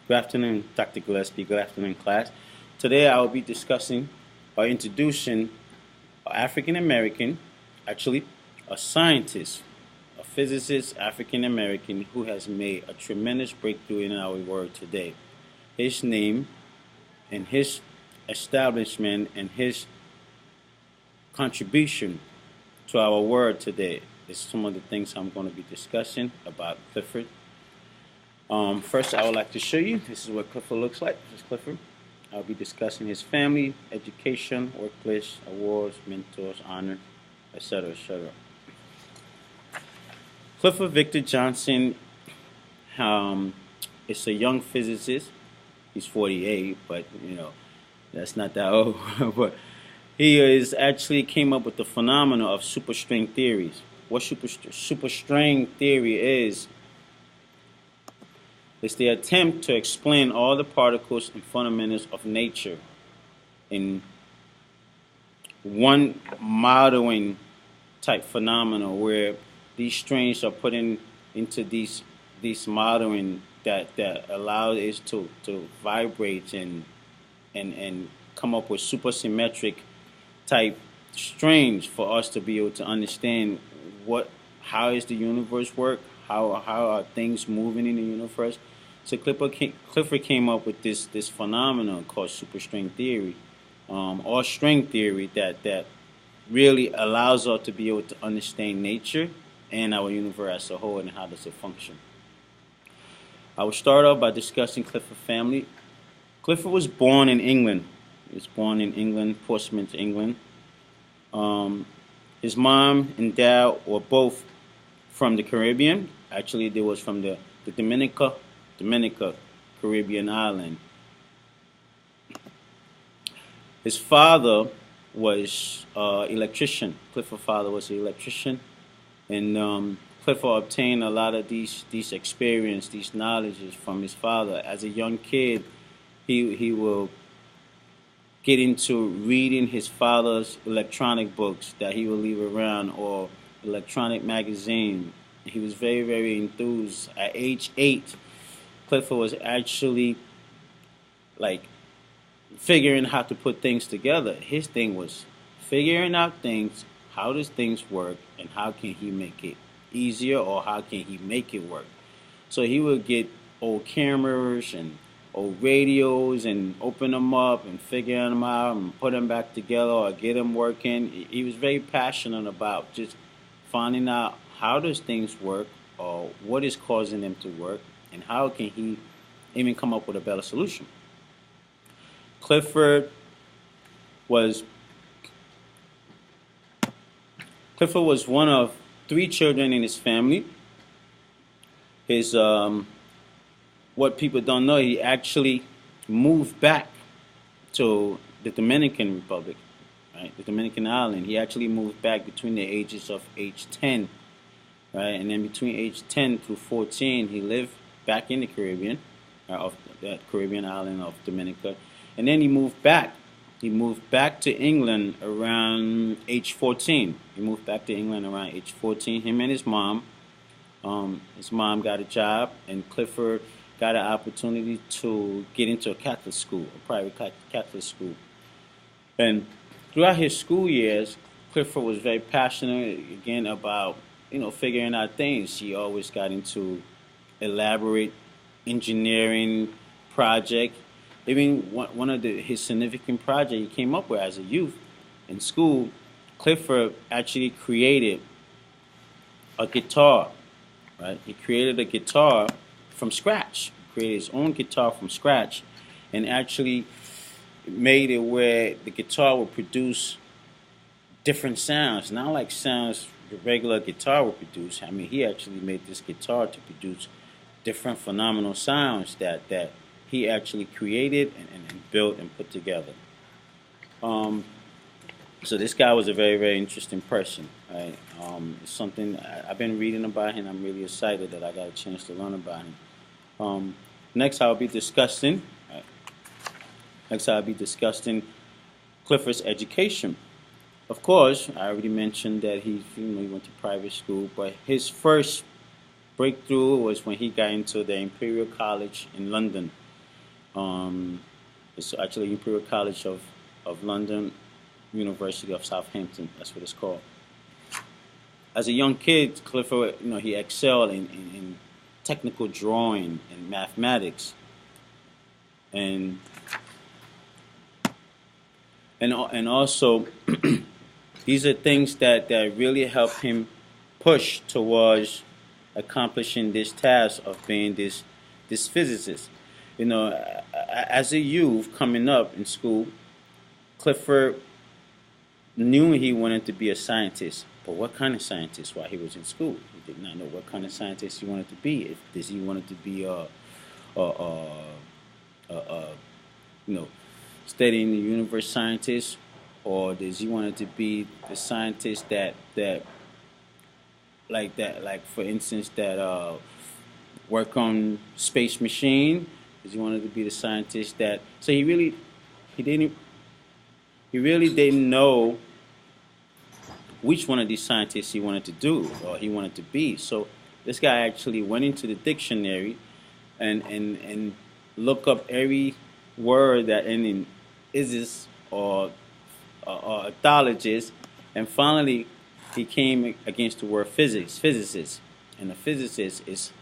Good afternoon, Dr. Gillespie. Good afternoon, class. Today I will be discussing or introducing an African American, actually a scientist, a physicist, African American, who has made a tremendous breakthrough in our world today. His name and his establishment and his contribution to our world today is some of the things I'm going to be discussing about Clifford. First, I would like to show you. This is what Clifford looks like. This is Clifford. I'll be discussing his family, education, workplace, awards, mentors, honor, etc., etc. Clifford Victor Johnson is a young physicist. He's 48, but that's not that old. But he is actually came up with the phenomenon of superstring theories. What superstring theory is it's the attempt to explain all the particles and fundamentals of nature in one modeling type phenomena where these strings are put into these modeling that allow it to vibrate and come up with supersymmetric type strings for us to be able to understand how is the universe work, how are things moving in the universe. So Clifford came up with this phenomenon called superstring theory, or string theory that really allows us to be able to understand nature and our universe as a whole and how does it function. I will start off by discussing Clifford family. Clifford was born in England. He was born in England, Portsmouth, England. His mom and dad were both from the Caribbean. Actually, they was from the Dominica Caribbean island. His father was electrician. Clifford's father was an electrician, and Clifford obtained a lot of these experience, these knowledges from his father. As a young kid, he will get into reading his father's electronic books that he will leave around or electronic magazine. He was very, very enthused. At age 8, Clifford was actually like figuring how to put things together. His thing was figuring out things, how does things work, and how can he make it easier or how can he make it work. So he would get old cameras and old radios and open them up and figure them out and put them back together or get them working. He was very passionate about just finding out how does things work or what is causing them to work and how can he even come up with a better solution. Clifford was one of 3 children in his family. His what people don't know, he actually moved back to the Dominican Republic, right? The Dominican island. He actually moved back between the ages of age 10, right? And then between age 10 through 14, he lived back in the Caribbean, of that Caribbean island of Dominica. And then he moved back. He moved back to England around age 14. He moved back to England around age 14. Him and his mom. His mom got a job, and Clifford got an opportunity to get into a Catholic school, a private Catholic school. And throughout his school years, Clifford was very passionate, again, about, figuring out things. He always got into elaborate engineering project. Even one of his significant projects he came up with as a youth in school, Clifford actually created a guitar, right? He created a guitar from scratch, created his own guitar from scratch, and actually made it where the guitar would produce different sounds, not like sounds the regular guitar would produce. I mean, he actually made this guitar to produce different phenomenal sounds that he actually created and built and put together. So this guy was a very, very interesting person. Right? It's something I've been reading about him. I'm really excited that I got a chance to learn about him. Next, I'll be discussing. Clifford's education. Of course, I already mentioned that he went to private school, but his first breakthrough was when he got into the Imperial College in London. Um, it's actually Imperial College of London, University of Southampton. That's what it's called. As a young kid, Clifford, he excelled in technical drawing and mathematics, and and also these are things that really help him push towards accomplishing this task of being this physicist. As a youth coming up in school, Clifford knew he wanted to be a scientist, but what kind of scientist while he was in school? He did not know what kind of scientist he wanted to be. Does he wanted to be a studying the universe scientist, or does he wanted to be the scientist like for instance that work on space machine? Does he wanted to be the scientist that? So he didn't he really didn't know which one of these scientists he wanted to do or he wanted to be. So this guy actually went into the dictionary and look up every word that ending is or ontologist, and finally he came against the word physicist. And a physicist is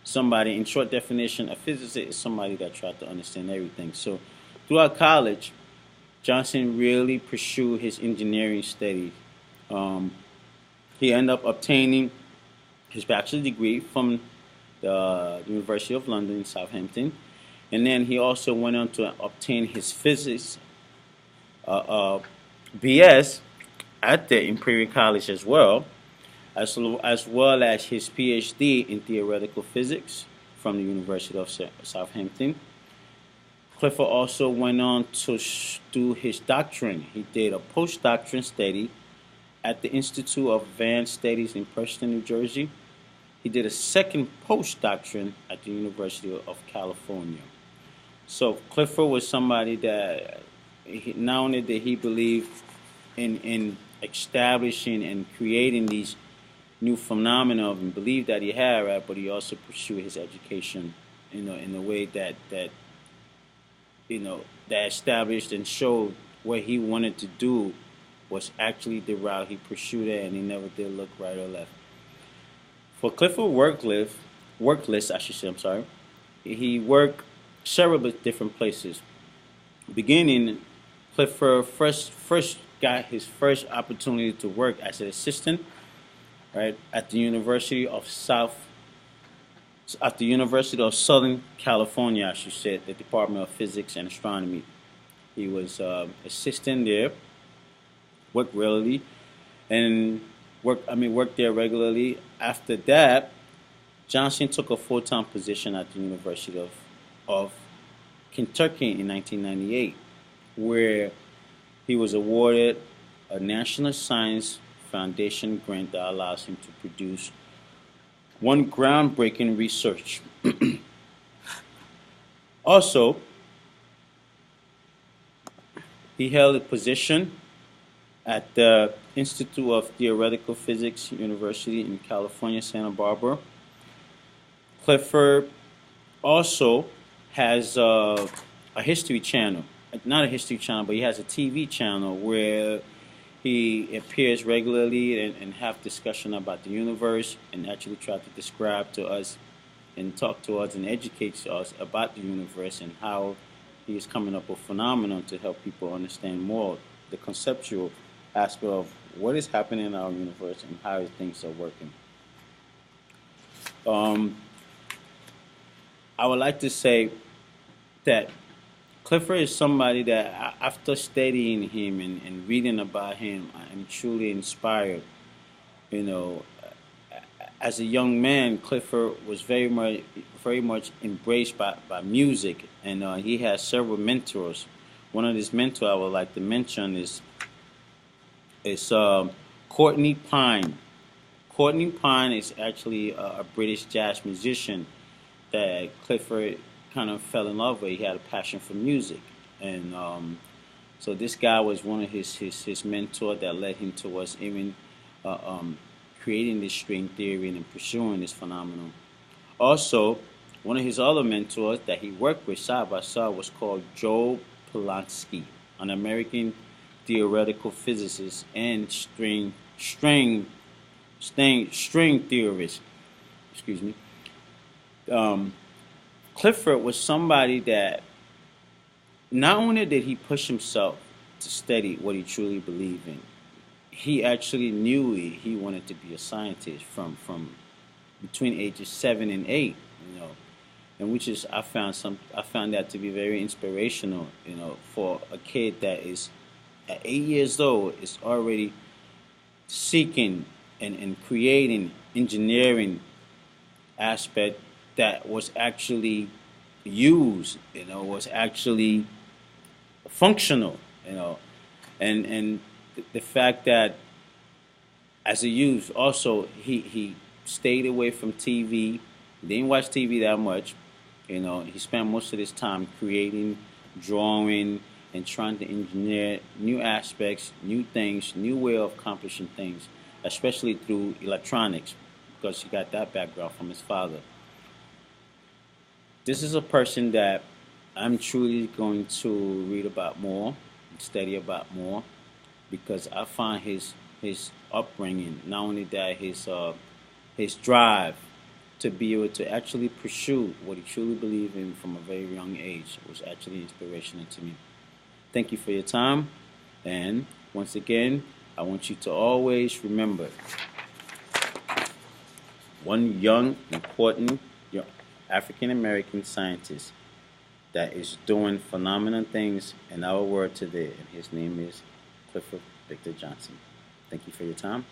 somebody, in short definition, a physicist is somebody that tried to understand everything. So throughout college, Johnson really pursued his engineering study. Um, he ended up obtaining his bachelor's degree from the University of London in Southampton, and then he also went on to obtain his physics BS at the Imperial College as well, as well as his PhD in theoretical physics from the University of Southampton. Clifford also went on to do his doctorate. He did a postdoctoral study at the Institute of Advanced Studies in Preston, New Jersey. He did a second postdoctorate at the University of California. So Clifford was somebody that not only did he believe in establishing and creating these new phenomena and believe that he had, right, but he also pursued his education, in a way that established and showed what he wanted to do was actually the route he pursued it, and he never did look right or left. For Clifford workless, I should say, I'm sorry, he worked several different places. Beginning, Clifford first got his first opportunity to work as an assistant, right, at the University of Southern California, I should say, the Department of Physics and Astronomy. He was assistant there, worked regularly, and worked there regularly. After that, Johnson took a full-time position at the University of Kentucky in 1998, where he was awarded a National Science Foundation grant that allows him to produce one groundbreaking research. Also, he held a position at the Institute of Theoretical Physics, University in California, Santa Barbara. Clifford also has a history channel. Not a history channel, but he has a TV channel where he appears regularly and have discussion about the universe and actually try to describe to us and talk to us and educate us about the universe and how he is coming up with phenomena to help people understand more the conceptual aspect of what is happening in our universe and how things are working. I would like to say that Clifford is somebody that, after studying him and reading about him, I'm truly inspired. You know, as a young man, Clifford was very much embraced by music, and he has several mentors. One of his mentors I would like to mention is Courtney Pine. Courtney Pine is actually a British jazz musician that Clifford kind of fell in love with. He had a passion for music, and so this guy was one of his mentor that led him towards even creating this string theory and pursuing this phenomenon. Also, One of his other mentors that he worked with side by side was called Joe Polanski, an American theoretical physicist and string theorist. Excuse me. Um, Clifford was somebody that not only did he push himself to study what he truly believed in, he actually knew he wanted to be a scientist from between ages 7 and 8, you know, and which is I found that to be very inspirational, you know, for a kid that is at 8 years old is already seeking and creating engineering aspect that was actually used, you know, was actually functional, you know, and the fact that as a youth also he stayed away from TV, didn't watch TV that much, you know, he spent most of his time creating, drawing, and trying to engineer new aspects, new things, new way of accomplishing things, especially through electronics, because he got that background from his father. This is a person that I'm truly going to read about more, study about more, because I find his upbringing, not only that his drive to be able to actually pursue what he truly believed in from a very young age was actually inspirational to me. Thank you for your time, and once again, I want you to always remember one young, important African American scientist that is doing phenomenal things in our world today, and his name is Clifford Victor Johnson. Thank you for your time.